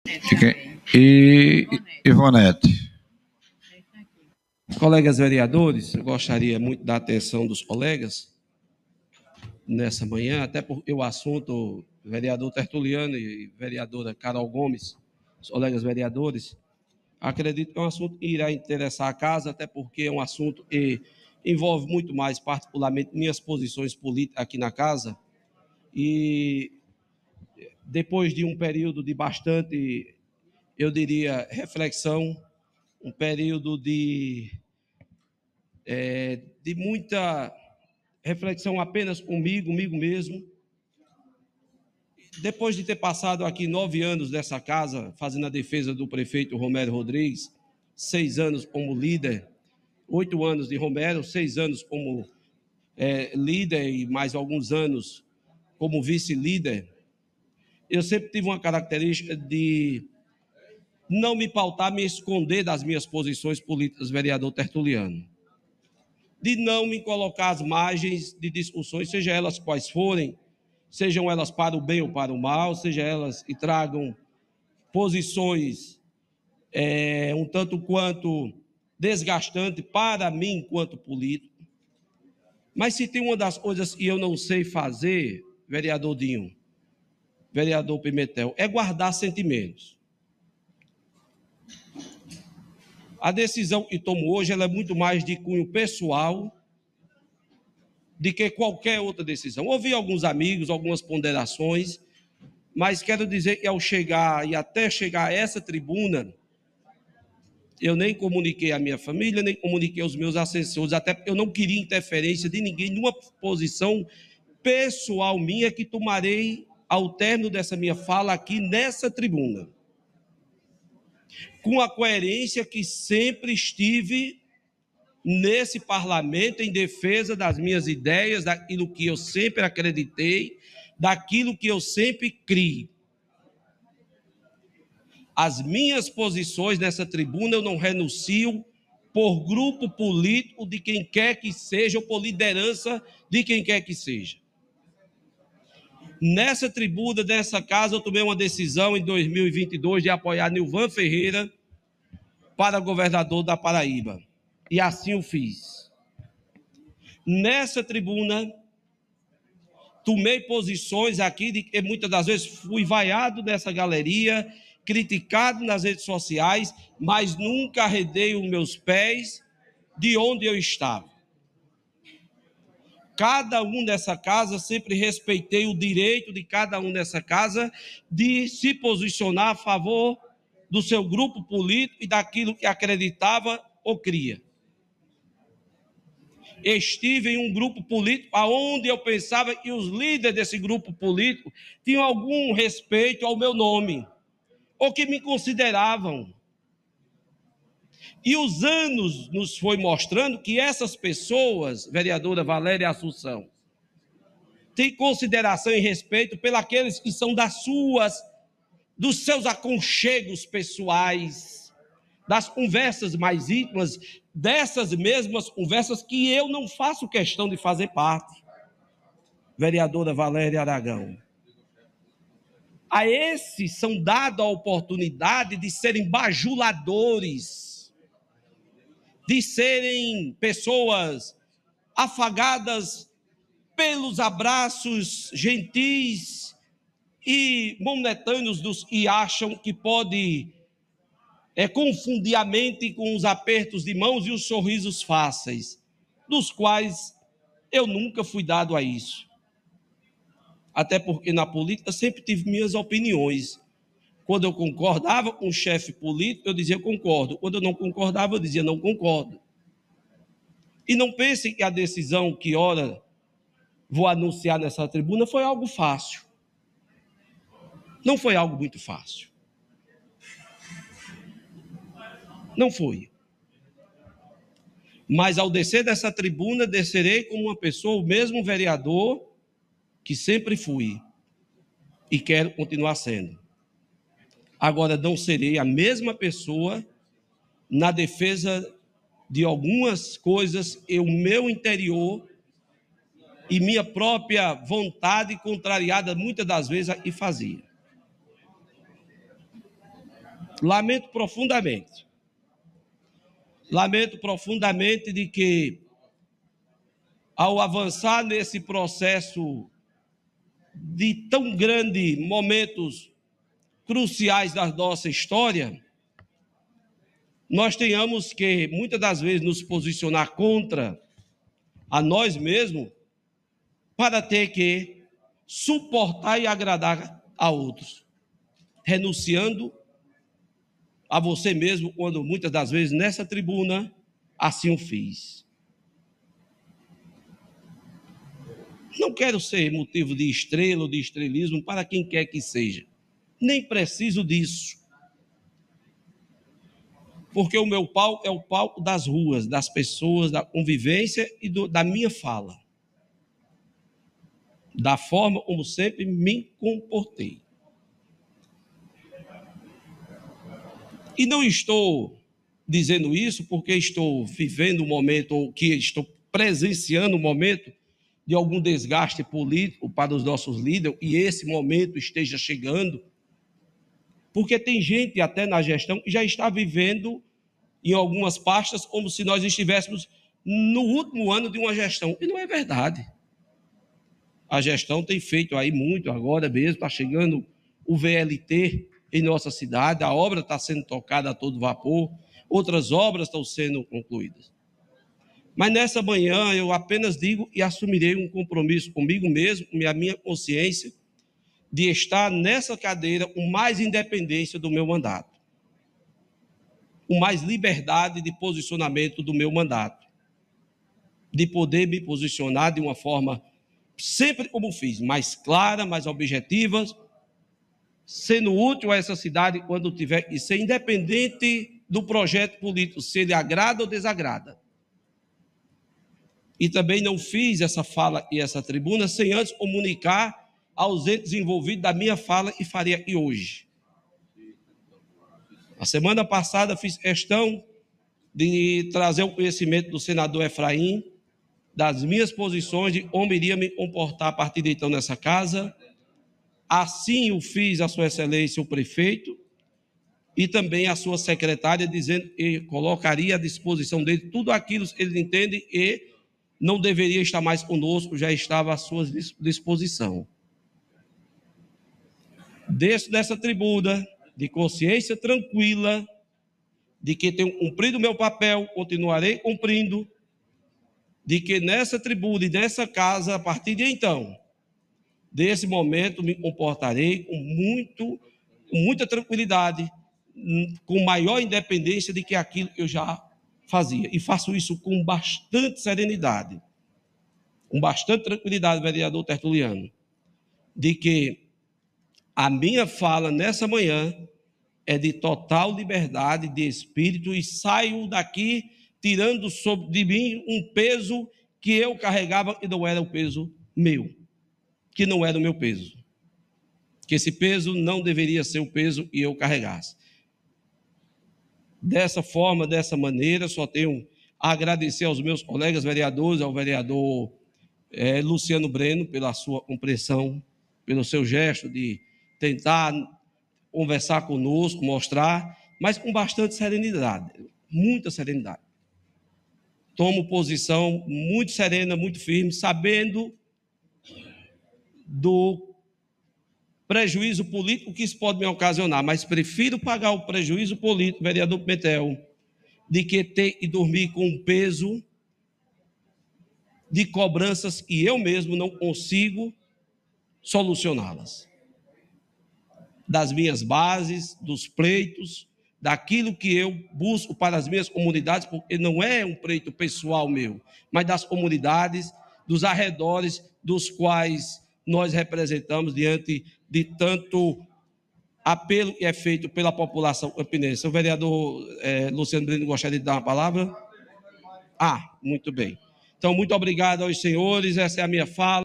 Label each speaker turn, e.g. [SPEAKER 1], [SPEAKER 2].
[SPEAKER 1] E Ivonete.
[SPEAKER 2] Colegas vereadores, eu gostaria muito da atenção dos colegas nessa manhã, até porque o assunto, vereador Tertuliano e vereadora Carol Gomes, os colegas vereadores, acredito que é um assunto que irá interessar a casa, até porque é um assunto que envolve muito mais, particularmente, minhas posições políticas aqui na casa. E depois de um período de bastante, eu diria, reflexão, um período de muita reflexão apenas comigo mesmo. Depois de ter passado aqui 9 anos nessa casa, fazendo a defesa do prefeito Romero Rodrigues, 6 anos como líder, 8 anos de Romero, 6 anos como líder e mais alguns anos como vice-líder, eu sempre tive uma característica de não me pautar, me esconder das minhas posições políticas, vereador Tertuliano. De não me colocar às margens de discussões, seja elas quais forem, sejam elas para o bem ou para o mal, seja elas que tragam posições um tanto quanto desgastante para mim enquanto político. Mas se tem uma das coisas que eu não sei fazer, vereador Dinho, vereador Pimentel, é guardar sentimentos. A decisão que tomo hoje ela é muito mais de cunho pessoal do que qualquer outra decisão. Ouvi alguns amigos, algumas ponderações, mas quero dizer que ao chegar e até chegar a essa tribuna, eu nem comuniquei à minha família, nem comuniquei aos meus assessores, até porque eu não queria interferência de ninguém numa posição pessoal minha que tomarei ao término dessa minha fala aqui nessa tribuna. Com a coerência que sempre estive nesse parlamento em defesa das minhas ideias, daquilo que eu sempre acreditei, daquilo que eu sempre criei. As minhas posições nessa tribuna eu não renuncio por grupo político de quem quer que seja ou por liderança de quem quer que seja. Nessa tribuna, nessa casa, eu tomei uma decisão em 2022 de apoiar Nilvan Ferreira para governador da Paraíba. E assim o fiz. Nessa tribuna, tomei posições aqui de que muitas das vezes fui vaiado nessa galeria, criticado nas redes sociais, mas nunca arredei os meus pés de onde eu estava. Cada um dessa casa, sempre respeitei o direito de cada um dessa casa de se posicionar a favor do seu grupo político e daquilo que acreditava ou cria. Estive em um grupo político onde eu pensava que os líderes desse grupo político tinham algum respeito ao meu nome, ou que me consideravam. E os anos nos foi mostrando que essas pessoas, vereadora Valéria Assunção, têm consideração e respeito pelos que são dos seus aconchegos pessoais, das conversas mais íntimas, dessas mesmas conversas que eu não faço questão de fazer parte. Vereadora Valéria Aragão. A esses são dadas a oportunidade de serem bajuladores, de serem pessoas afagadas pelos abraços gentis e momentâneos dos que acham que pode confundir a mente com os apertos de mãos e os sorrisos fáceis, dos quais eu nunca fui dado a isso. Até porque na política sempre tive minhas opiniões. Quando eu concordava com o chefe político, eu dizia concordo. Quando eu não concordava, eu dizia não concordo. E não pensem que a decisão que ora vou anunciar nessa tribuna foi algo fácil. Não foi algo muito fácil. Não foi. Mas ao descer dessa tribuna, descerei como uma pessoa, o mesmo vereador que sempre fui e quero continuar sendo. Agora não serei a mesma pessoa na defesa de algumas coisas e o meu interior e minha própria vontade contrariada muitas das vezes e fazia. lamento profundamente de que, ao avançar nesse processo de tão grandes momentos cruciais da nossa história, nós tenhamos que, muitas das vezes, nos posicionar contra a nós mesmos para ter que suportar e agradar a outros, renunciando a você mesmo, quando muitas das vezes nessa tribuna assim o fiz. Não quero ser motivo de estrela ou de estrelismo para quem quer que seja. Nem preciso disso. Porque o meu palco é o palco das ruas, das pessoas, da convivência e da minha fala. Da forma como sempre me comportei. E não estou dizendo isso porque estou vivendo um momento, ou que estou presenciando um momento de algum desgaste político para os nossos líderes, e esse momento esteja chegando, porque tem gente até na gestão que já está vivendo em algumas pastas como se nós estivéssemos no último ano de uma gestão, e não é verdade. A gestão tem feito aí muito, agora mesmo está chegando o VLT em nossa cidade, a obra está sendo tocada a todo vapor, outras obras estão sendo concluídas. Mas nessa manhã eu apenas digo e assumirei um compromisso comigo mesmo, com a minha consciência, de estar nessa cadeira com mais independência do meu mandato, com mais liberdade de posicionamento do meu mandato, de poder me posicionar de uma forma sempre como fiz, mais clara, mais objetiva, sendo útil a essa cidade quando tiver, e ser independente do projeto político, se ele agrada ou desagrada. E também não fiz essa fala e essa tribuna sem antes comunicar aos entes envolvidos da minha fala, e faria aqui hoje. A semana passada fiz questão de trazer o conhecimento do senador Efraim, das minhas posições, de como iria me comportar a partir de então nessa casa. Assim o fiz a sua excelência, o prefeito, e também a sua secretária, dizendo que colocaria à disposição dele tudo aquilo que eles entendem e não deveria estar mais conosco, já estava à sua disposição. Desço dessa tribuna de consciência tranquila, de que tenho cumprido o meu papel, continuarei cumprindo, de que nessa tribuna e nessa casa, a partir de então, desse momento, me comportarei com muita tranquilidade, com maior independência do que aquilo que eu já fazia. E faço isso com bastante serenidade, com bastante tranquilidade, vereador Tertuliano, de que a minha fala nessa manhã é de total liberdade de espírito, e saio daqui tirando de mim um peso que eu carregava e não era o peso meu, que não era o meu peso, que esse peso não deveria ser o peso que eu carregasse. Dessa forma, dessa maneira, só tenho a agradecer aos meus colegas vereadores, ao vereador Luciano Breno, pela sua compreensão, pelo seu gesto de tentar conversar conosco, mostrar, mas com bastante serenidade, muita serenidade. Tomo posição muito serena, muito firme, sabendo do prejuízo político que isso pode me ocasionar, mas prefiro pagar o prejuízo político, vereador Pimentel, de que ter e dormir com um peso de cobranças que eu mesmo não consigo solucioná-las. Das minhas bases, dos pleitos, daquilo que eu busco para as minhas comunidades, porque não é um pleito pessoal meu, mas das comunidades, dos arredores, dos quais nós representamos diante de tanto apelo que é feito pela população campinense. O vereador Luciano Breno gostaria de dar uma palavra? Muito bem. Então, muito obrigado aos senhores, essa é a minha fala.